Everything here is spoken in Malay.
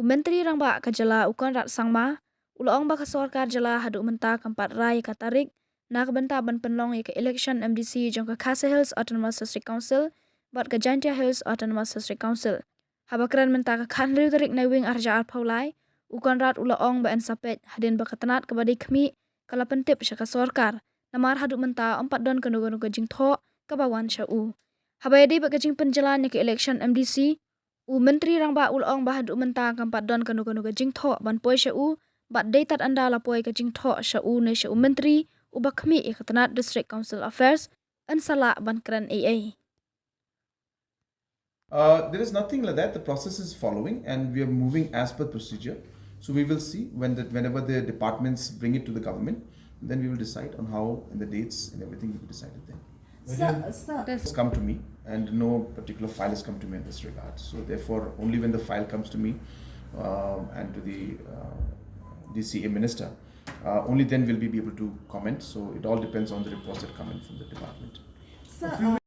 Menteri Rangba Kajala Conrad Sangma, Ulaong Baka Sorkar Jala Haduk Menta Kampat Rai Katarik, Nak Benta Ban Penlong Ika Election MDC Jong Khadc Hills Autonomous District Council, Bat Kajantia Hills Autonomous District Council. Habakran Menta Khan Lirik Nawing Arja Arpaulai, Conrad Ulaong Ba Ensapet Hadin Bakatanat Kabadi Kmi, Kalapentip Syaka Sorkar, Namar Haduk Menta 4 Don Kenuga Jing Tho, Kabawan Syau. Habayadi Bakajing Penjalan Ika Election MDC, Menteri Rangba Ulaong Bahaduk Menta Kampat Don Kenuga Jing Tho Ban Poi Syau, Bat Daitat Anda Lapoi Ka Jing Tho Syau Ne Syau Menteri, Ubakmi Ikatanat District Council Affairs, Ansala Ban Kran AA. There is nothing like that. The process is following and we are moving as per procedure. So we will see whenever the departments bring it to the government, then we will decide on how and the dates and everything will be decided then. Sir, It's come to me and no particular file has come to me in this regard. So therefore, only when the file comes to me and to the DCA minister, only then will we be able to comment. So it all depends on the reports that come in from the department. Sir,